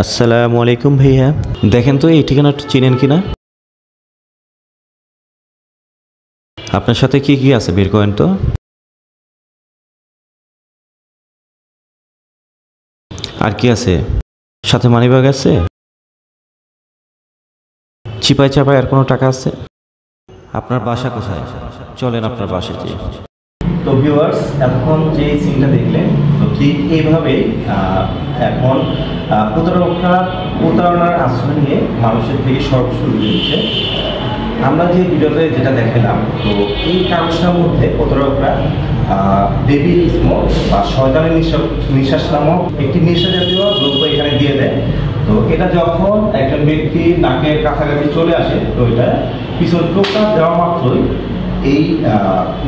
আসসালামু আলাইকুম ভাইয়া, দেখেন তো এই ঠিকানাটা চিনেন কিনা? আপনার সাথে কি কি আছে বের করেন তো। আর কি আছে? সাথে মানিব্যাগ আছে? চিপায় চাপায় আর কোনো টাকা আছে? আপনার বাসা কোথায়? চলেন আপনার বাসায় যাই। তো ভিউয়ার্স, এতক্ষণ যে সিনটা দেখলেন, তো ঠিক এইভাবেই এখন প্রতারণার আশ্রয় নিয়ে মানুষের থেকে সর্ব শুরু হচ্ছে। আমরা যে ভিডিওতে যেটা দেখালাম, তো এই কাগজটার মধ্যে প্রতারকরা ডেভিল স্মোক বা শয়তানের নিঃশ্বাস নামক একটি নেশা জাতীয় দ্রব্য এখানে দিয়ে দেয়। তো এটা যখন একজন ব্যক্তি নাকের কাছাকাছি চলে আসে, তো এটা পিছন টোকা দেওয়া মাত্রই এই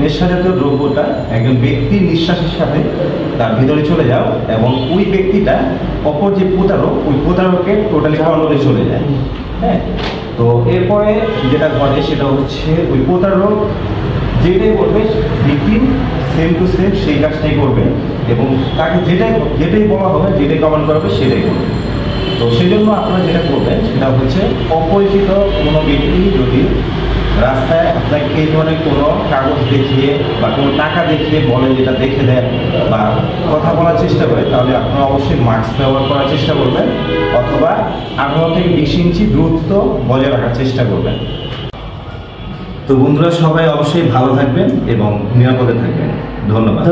নেশা জাতীয় দ্রব্যটা একজন ব্যক্তির নিঃশ্বাসের সাথে তার ভিতরে চলে যাও এবং ওই ব্যক্তিটা অপর যে প্রতারক, ওই প্রতারকের টোটালি কন্ট্রোলে চলে যায়। হ্যাঁ, তো এরপরে যেটা ঘটে সেটা হচ্ছে ওই প্রতারক যেটাই করবে ভিকটিম সেম টু সেম সেই কাজটাই করবে এবং তাকে যেটাই বলা হবে, যেটাই কমান্ড করা হবে সেটাই করবে। তো সেই জন্য আপনারা যেটা করবেন সেটা হচ্ছে অপরিচিত কোনো ব্যক্তি যদি রাস্তায় আপনাকে এই ধরনের কোনো কাগজ দেখিয়ে বা কোনো টাকা দেখিয়ে বলে, যেটা দেখে দেন বা কথা বলার চেষ্টা করে, তাহলে আপনারা অবশ্যই মাস্ক ব্যবহার করার চেষ্টা করবেন অথবা 18 থেকে 20 ইঞ্চি দূরত্ব বজায় রাখার চেষ্টা করবেন। তো বন্ধুরা, সবাই অবশ্যই ভালো থাকবেন এবং নিরাপদে থাকবেন। ধন্যবাদ।